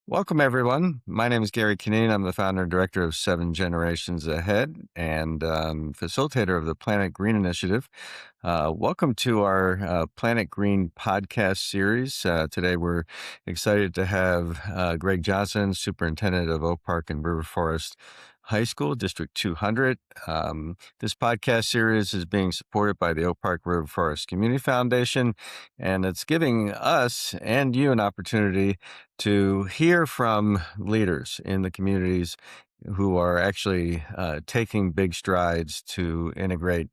Welcome, everyone. My name is Gary Cuneen. I'm the founder and director of Seven Generations Ahead and facilitator of the Planet Green Initiative. Welcome to our Planet Green podcast series. Today, we're excited to have Greg Johnson, Superintendent of Oak Park and River Forest High School, District 200. This podcast series is being supported by the Oak Park River Forest Community Foundation, and it's giving us and you an opportunity to hear from leaders in the communities who are actually taking big strides to integrate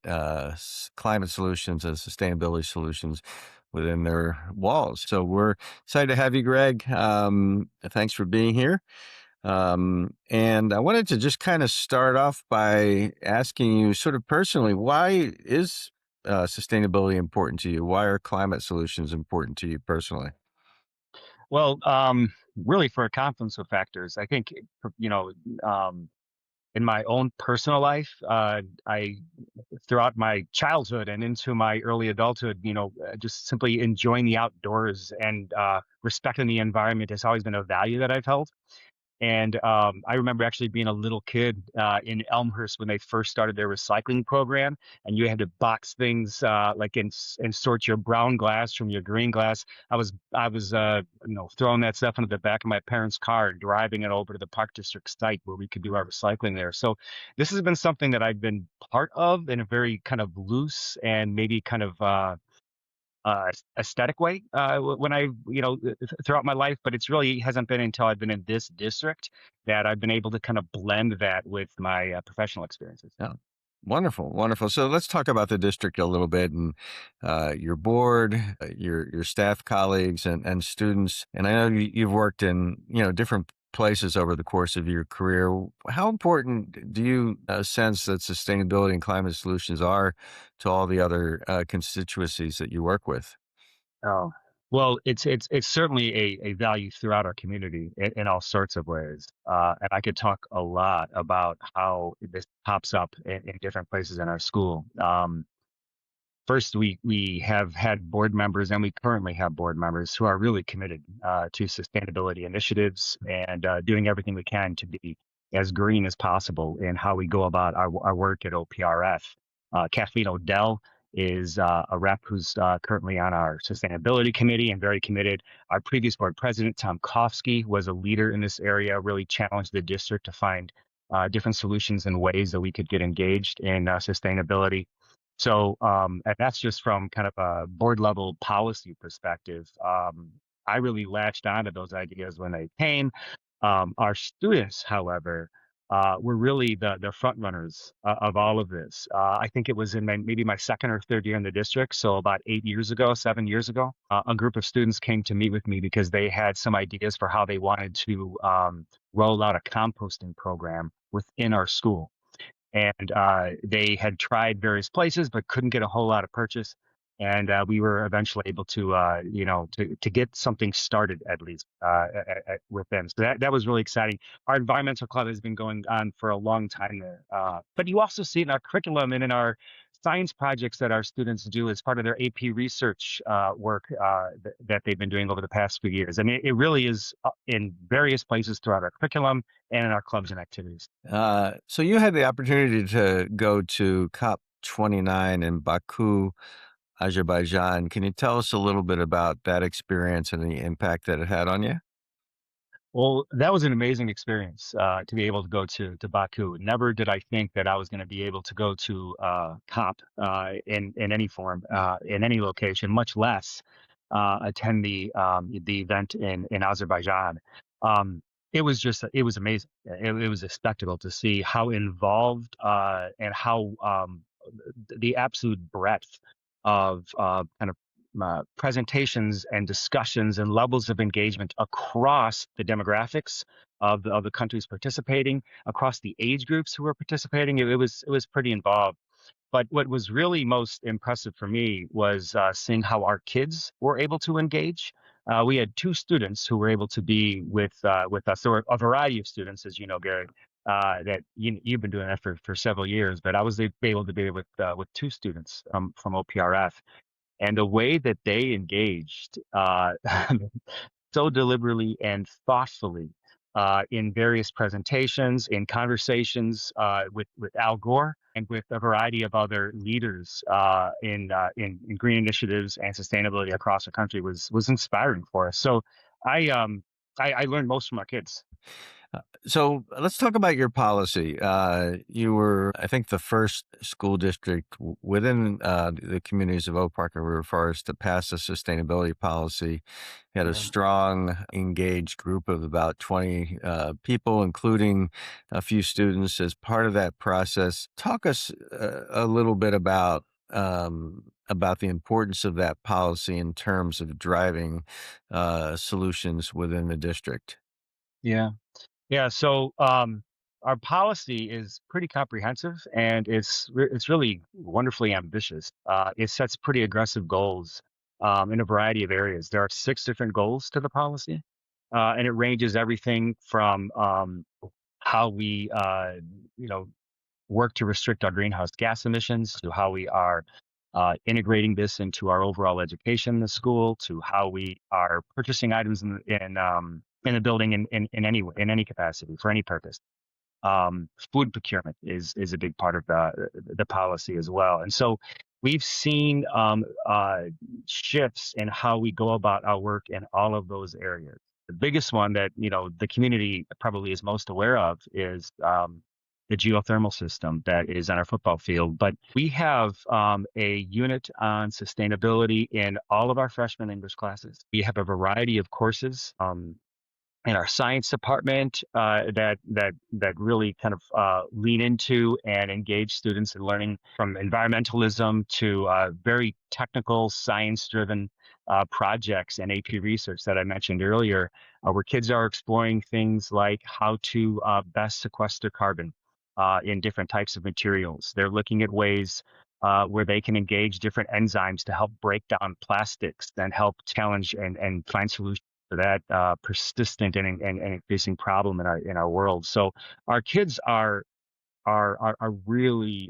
climate solutions and sustainability solutions within their walls. So we're excited to have you, Greg. Thanks for being here. And I wanted to just kind of start off by asking you sort of personally, why is sustainability important to you? Why are climate solutions important to you personally? Well, really for a confluence of factors. I think, you know, um, in my own personal life, I throughout my childhood and into my early adulthood, just simply enjoying the outdoors and respecting the environment has always been a value that I've held. And I remember actually being a little kid in Elmhurst when they first started their recycling program, and you had to box things like and sort your brown glass from your green glass. I was throwing that stuff into the back of my parents' car and driving it over to the Park District site where we could do our recycling there. So this has been something that I've been part of in a very kind of loose and maybe kind of aesthetic way when throughout my life, but it's really hasn't been until I've been in this district that I've been able to kind of blend that with my professional experiences. Yeah. Wonderful, wonderful. So let's talk about the district a little bit and your board, your staff colleagues and students. And I know you've worked in different places over the course of your career. How important do you sense that sustainability and climate solutions are to all the other constituencies that you work with? Oh, well, it's certainly a value throughout our community in all sorts of ways, and I could talk a lot about how this pops up in different places in our school. First, we have had board members, and we currently have board members who are really committed to sustainability initiatives and doing everything we can to be as green as possible in how we go about our work at OPRF. Kathleen Odell is a rep who's currently on our sustainability committee and very committed. Our previous board president, Tom Kofsky, was a leader in this area, really challenged the district to find different solutions and ways that we could get engaged in sustainability. So, and that's just from kind of a board level policy perspective. I really latched onto those ideas when they came. Our students, however, were really the front runners of all of this. I think it was in maybe my second or third year in the district. So about 8 years ago, 7 years ago, a group of students came to meet with me because they had some ideas for how they wanted to roll out a composting program within our school, and they had tried various places but couldn't get a whole lot of purchase. And we were eventually able to, to get something started at least with them. So that was really exciting. Our environmental club has been going on for a long time there. But you also see it in our curriculum and in our science projects that our students do as part of their AP research work that they've been doing over the past few years. I mean, it really is in various places throughout our curriculum and in our clubs and activities. So you had the opportunity to go to COP29 in Baku, Azerbaijan. Can you tell us a little bit about that experience and the impact that it had on you? Well, that was an amazing experience to be able to go to Baku. Never did I think that I was going to be able to go to COP in any form, in any location, much less attend the event in Azerbaijan. It was it was amazing. It was a spectacle to see how involved and how the absolute breadth of kind of presentations and discussions and levels of engagement across the demographics of the countries participating, across the age groups who were participating. It was pretty involved. But what was really most impressive for me was seeing how our kids were able to engage. We had two students who were able to be with us. There were a variety of students, as you know, Gary, that you've been doing that for several years. But I was able to be with two students from OPRF, and the way that they engaged so deliberately and thoughtfully in various presentations, in conversations with Al Gore and with a variety of other leaders in green initiatives and sustainability across the country was inspiring for us. So I um I learned most from our kids. So let's talk about your policy. You were, I think, the first school district within the communities of Oak Park and River Forest to pass a sustainability policy. You had a Yeah. strong, engaged group of about 20 people, including a few students, as part of that process. Talk us a little bit about the importance of that policy in terms of driving solutions within the district. Yeah. Yeah, so our policy is pretty comprehensive, and it's really wonderfully ambitious. It sets pretty aggressive goals in a variety of areas. There are 6 different goals to the policy, and it ranges everything from how we, you know, work to restrict our greenhouse gas emissions, to how we are integrating this into our overall education in the school, to how we are purchasing items in the building in any capacity for any purpose. Food procurement is a big part of the policy as well, and so we've seen shifts in how we go about our work in all of those areas. The biggest one that the community probably is most aware of is the geothermal system that is on our football field. But we have a unit on sustainability in all of our freshman English classes. We have a variety of courses. In our science department that really kind of lean into and engage students in learning from environmentalism to very technical science-driven projects and AP research that I mentioned earlier, where kids are exploring things like how to best sequester carbon in different types of materials. They're looking at ways where they can engage different enzymes to help break down plastics and help challenge and find solutions for that persistent and increasing problem in our world. So our kids are really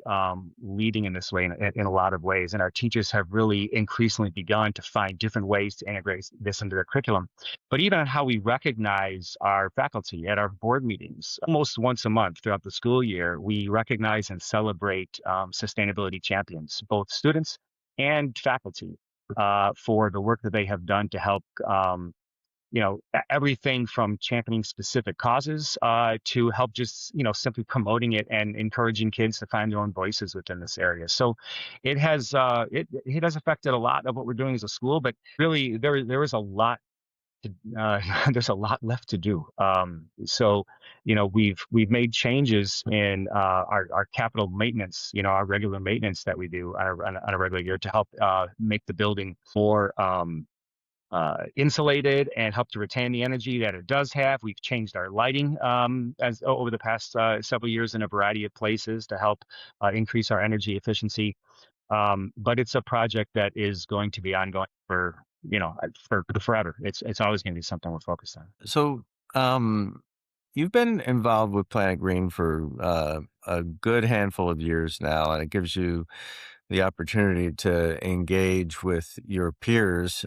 leading in this way in a lot of ways, and our teachers have really increasingly begun to find different ways to integrate this into their curriculum. But even on how we recognize our faculty at our board meetings, almost once a month throughout the school year, we recognize and celebrate sustainability champions, both students and faculty, for the work that they have done to help everything from championing specific causes to help just simply promoting it and encouraging kids to find their own voices within this area. So it has it has affected a lot of what we're doing as a school, but really there is a lot to, there's a lot left to do. So we've made changes in our capital maintenance, our regular maintenance that we do on a regular year to help make the building more insulated and help to retain the energy that it does have. We've changed our lighting as over the past several years in a variety of places to help increase our energy efficiency. But it's a project that is going to be ongoing for forever. It's always going to be something we're focused on. So, you've been involved with Planet Green for a good handful of years now, and it gives you the opportunity to engage with your peers,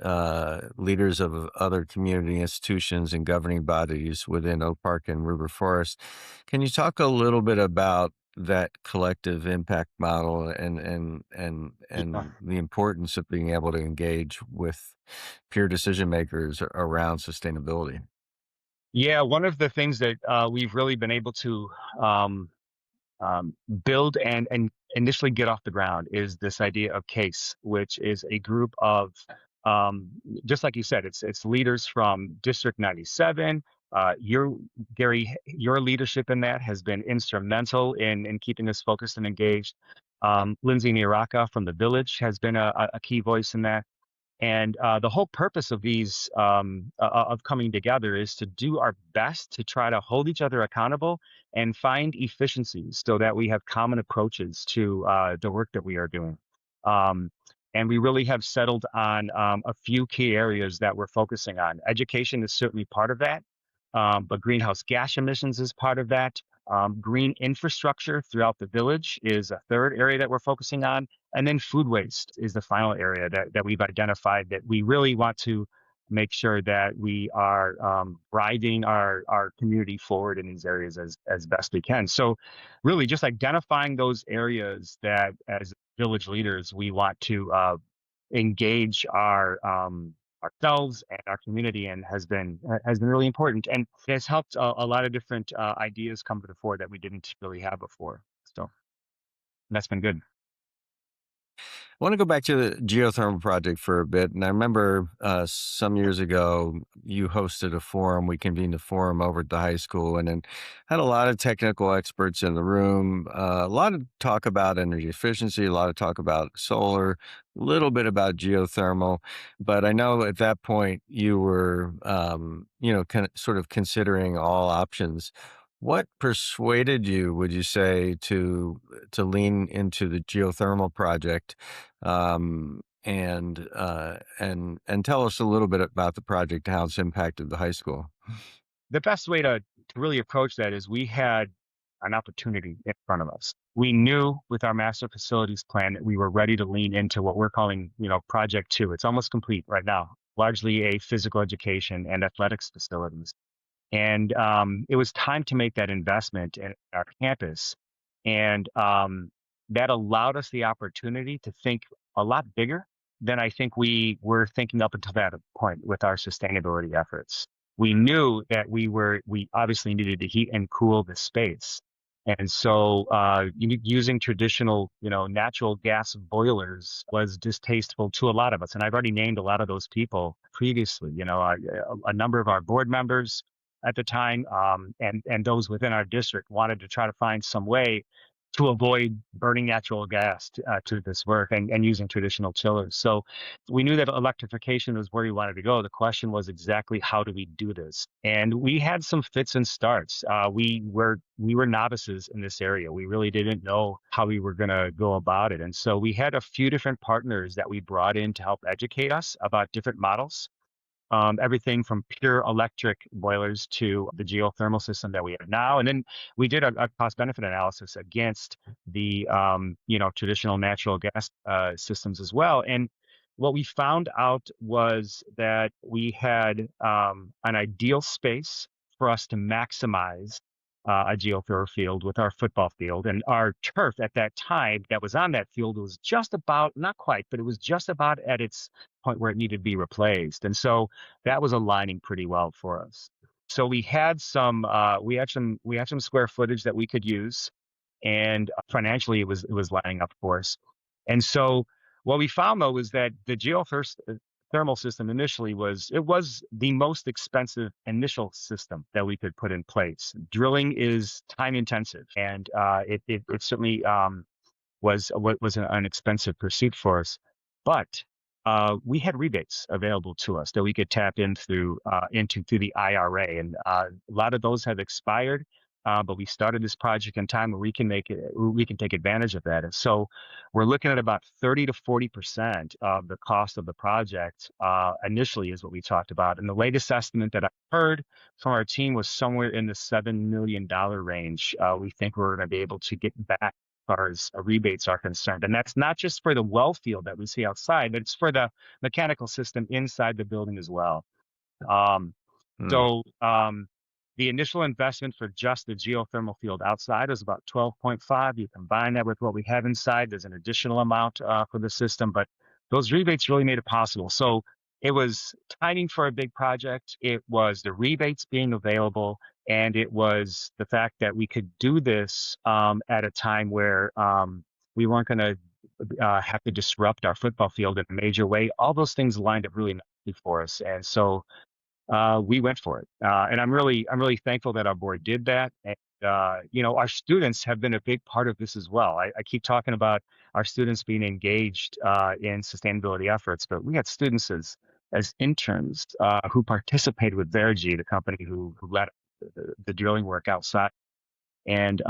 leaders of other community institutions and governing bodies within Oak Park and River Forest. Can you talk a little bit about that collective impact model and Yeah. the importance of being able to engage with peer decision makers around sustainability? Yeah, one of the things that we've really been able to um, build and initially get off the ground is this idea of CASE, which is a group of, um, just like you said, it's leaders from District 97. Your Gary, your leadership in that has been instrumental in keeping us focused and engaged. Lindsay Niraka from the Village has been a key voice in that. And the whole purpose of these of coming together is to do our best to try to hold each other accountable and find efficiencies so that we have common approaches to the work that we are doing. Um, and we really have settled on a few key areas that we're focusing on. Education is certainly part of that, but greenhouse gas emissions is part of that. Green infrastructure throughout the village is a third area that we're focusing on. And then food waste is the final area that we've identified that we really want to make sure that we are driving our community forward in these areas as best we can. So really just identifying those areas that as village leaders we want to engage ourselves and our community in has been really important, and it has helped a lot of different ideas come to the fore that we didn't really have before. So that's been good. I want to go back to the geothermal project for a bit. And I remember some years ago, you hosted a forum. We convened a forum over at the high school and then had a lot of technical experts in the room, a lot of talk about energy efficiency, a lot of talk about solar, a little bit about geothermal. But I know at that point you were, sort of considering all options. What persuaded you, would you say, to lean into the geothermal project? And tell us a little bit about the project, how it's impacted the high school. The best way to really approach that is we had an opportunity in front of us. We knew with our master facilities plan that we were ready to lean into what we're calling, project two. It's almost complete right now, largely a physical education and athletics facilities. And it was time to make that investment in our campus. And that allowed us the opportunity to think a lot bigger than I think we were thinking up until that point with our sustainability efforts. We knew that we obviously needed to heat and cool the space. And so using traditional, natural gas boilers was distasteful to a lot of us. And I've already named a lot of those people previously, a number of our board members at the time, and those within our district wanted to try to find some way to avoid burning natural gas to this work and using traditional chillers. So we knew that electrification was where we wanted to go. The question was exactly how do we do this? And we had some fits and starts. We were novices in this area. We really didn't know how we were going to go about it. And so we had a few different partners that we brought in to help educate us about different models, everything from pure electric boilers to the geothermal system that we have now. And then we did a cost benefit analysis against the traditional natural gas systems as well. And what we found out was that we had an ideal space for us to maximize a geothermal field with our football field. And our turf at that time that was on that field was just about, not quite, but it was just about at its point where it needed to be replaced. And so that was aligning pretty well for us. So we had some square footage that we could use, and financially it was lining up for us. And so what we found though was that the geothermal system initially was the most expensive initial system that we could put in place. Drilling is time intensive, and it certainly was an expensive pursuit for us, but we had rebates available to us that we could tap in through the IRA, and a lot of those have expired. But we started this project in time where we can take advantage of that. And so we're looking at about 30 to 40% of the cost of the project initially is what we talked about. And the latest estimate that I heard from our team was somewhere in the $7 million range. We think we're going to be able to get back far as rebates are concerned. And that's not just for the well field that we see outside, but it's for the mechanical system inside the building as well. Um, Hmm. so the initial investment for just the geothermal field outside is about 12.5. You combine that with what we have inside, there's an additional amount for the system, but those rebates really made it possible. So it was timing for a big project. It was the rebates being available, and it was the fact that we could do this at a time where we weren't going to have to disrupt our football field in a major way. All those things lined up really nicely for us, and so we went for it. And I'm really thankful that our board did that. And our students have been a big part of this as well. I keep talking about our students being engaged in sustainability efforts, but we had students as interns who participated with Verigy, the company who led the drilling work outside. And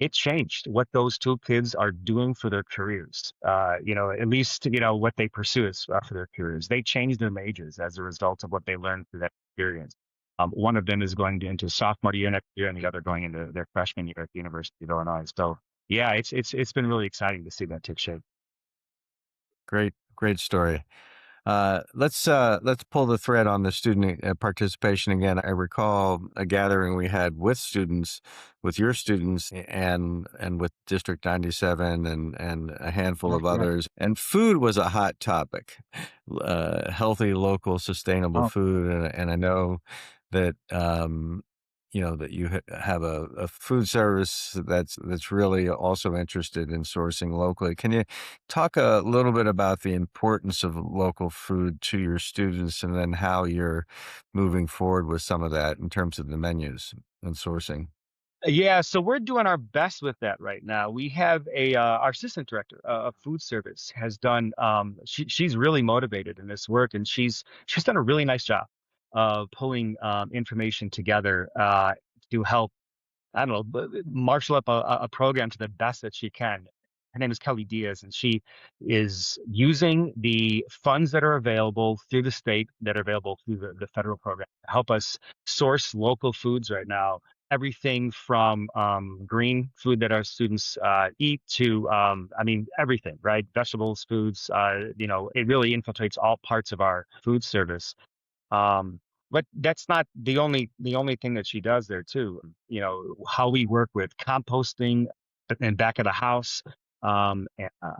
it changed what those two kids are doing for their careers. At least, what they pursue is for their careers. They changed their majors as a result of what they learned through that experience. One of them is going into sophomore year next year, and the other going into their freshman year at the University of Illinois. So, yeah, it's been really exciting to see that take shape. Great, great story. Let's pull the thread on the student participation again. I recall a gathering we had with students, with your students, and with District 97 and a handful Yeah, of yeah. others. And food was a hot topic. Healthy, local, sustainable Oh, food, and I know that that you have a food service that's really also interested in sourcing locally. Can you talk a little bit about the importance of local food to your students and then how you're moving forward with some of that in terms of the menus and sourcing? yeah, so we're doing our best with that right now. We have our assistant director of food service has done she's really motivated in this work, and she's done a really nice job of pulling information together to help, I don't know, marshal up a program to the best that she can. Her name is Kelly Diaz, and she is using the funds that are available through the state, that are available through the federal program, to help us source local foods right now. Everything from green food that our students eat to, I mean, everything, right? Vegetables, foods, it really infiltrates all parts of our food service. Um, but that's not the only thing that she does there too. How we work with composting and back of the house, and,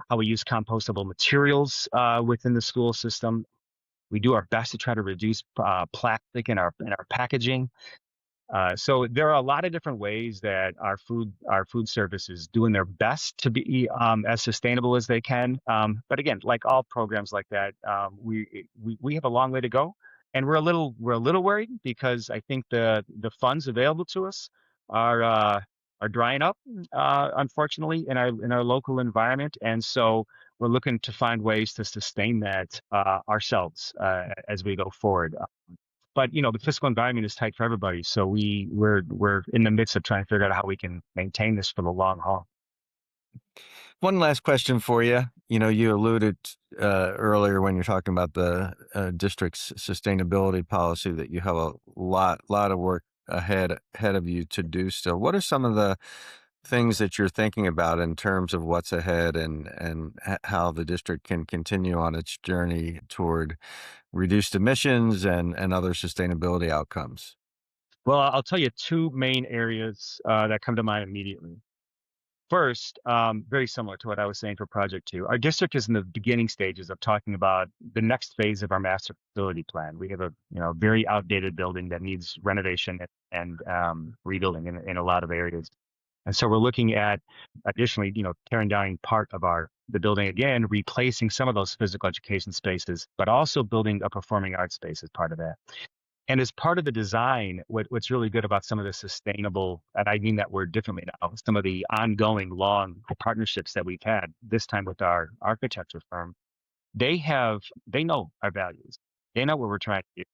how we use compostable materials within the school system. We do our best to try to reduce plastic in our packaging. So there are a lot of different ways that our food service is doing their best to be as sustainable as they can. But again, like all programs like that, we have a long way to go, and we're a little worried because I think the funds available to us are uh, are drying up, unfortunately, in our local environment, and so we're looking to find ways to sustain that ourselves as we go forward. But the fiscal environment is tight for everybody, so we're in the midst of trying to figure out how we can maintain this for the long haul. One last question for you. You alluded earlier when you're talking about the district's sustainability policy that you have a lot of work ahead of you to do still. What are some of the things that you're thinking about in terms of what's ahead and how the district can continue on its journey toward reduced emissions and other sustainability outcomes? Well, I'll tell you two main areas that come to mind immediately. First, very similar to what I was saying for Project Two, our district is in the beginning stages of talking about the next phase of our master facility plan. We have a very outdated building that needs renovation and rebuilding in a lot of areas. And so we're looking at additionally, tearing down part of the building again, replacing some of those physical education spaces, but also building a performing arts space as part of that. And as part of the design, what's really good about some of the sustainable, and I mean that word differently now, some of the ongoing long partnerships that we've had, this time with our architecture firm, they know our values. They know what we're trying to do.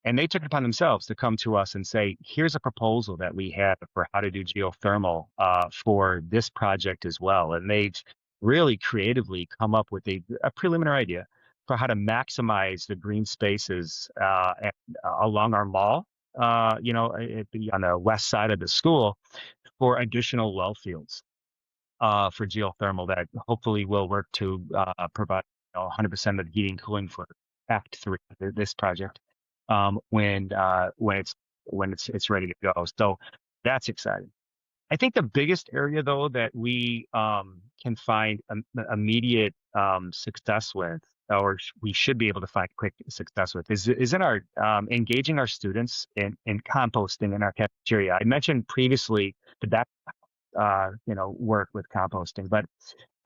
And they took it upon themselves to come to us and say, here's a proposal that we have for how to do geothermal for this project as well. And they've really creatively come up with a preliminary idea for how to maximize the green spaces along our mall, it'd be on the west side of the school for additional well fields for geothermal that hopefully will work to provide 100% of the heating and cooling for Act 3, this project, when it's ready to go. So that's exciting. I think the biggest area though that we can find immediate success with, or we should be able to find quick success with, is in our engaging our students in composting in our cafeteria. I mentioned previously that work with composting, but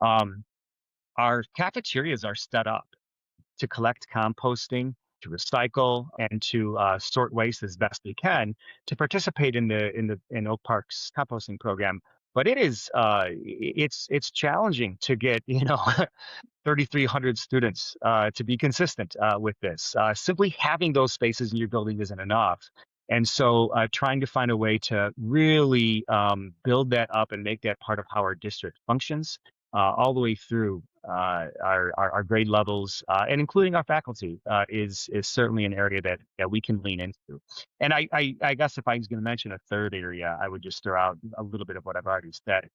um, our cafeterias are set up to collect composting, to recycle, and to sort waste as best we can to participate in Oak Park's composting program. But it's challenging to get 3,300 students to be consistent with this. Simply having those spaces in your building isn't enough. And so trying to find a way to really build that up and make that part of how our district functions all the way through our grade levels and including our faculty is certainly an area that we can lean into. And I guess if I was going to mention a third area, I would just throw out a little bit of what I've already said.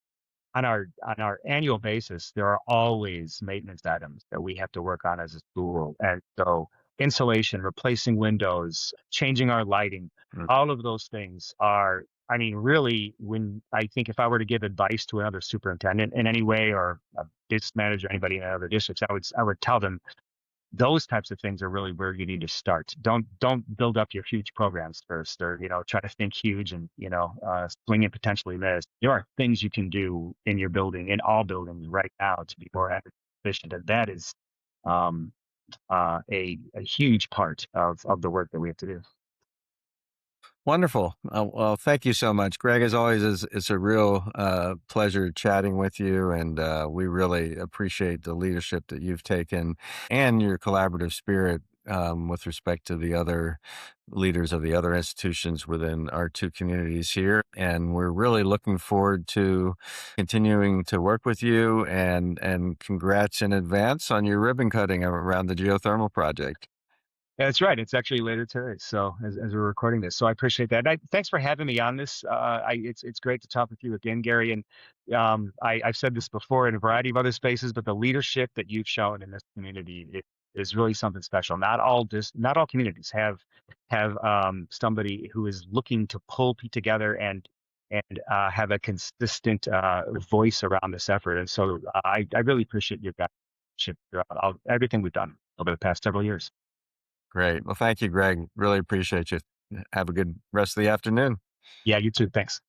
on our annual basis, there are always maintenance items that we have to work on as a school. And so insulation, replacing windows, changing our lighting, Mm. all of those things are, I mean, really, when I think if I were to give advice to another superintendent in any way, or a business manager, anybody in other districts, I would tell them those types of things are really where you need to start. Don't build up your huge programs first, or try to think huge and swing and potentially miss. There are things you can do in your building, in all buildings right now, to be more energy efficient, and that is um, a huge part of the work that we have to do. Wonderful. Well, thank you so much, Greg. As always, it's a real pleasure chatting with you, and we really appreciate the leadership that you've taken and your collaborative spirit with respect to the other leaders of the other institutions within our two communities here. And we're really looking forward to continuing to work with you. And congrats in advance on your ribbon cutting around the geothermal project. That's right. It's actually later today, so as we're recording this. So I appreciate that. Thanks for having me on this. It's great to talk with you again, Gary. And I've said this before in a variety of other spaces, but the leadership that you've shown in this community is really something special. Not all communities have somebody who is looking to pull together and have a consistent voice around this effort. And so I really appreciate your guys' throughout everything we've done over the past several years. Great. Well, thank you, Greg. Really appreciate you. Have a good rest of the afternoon. Yeah, you too. Thanks.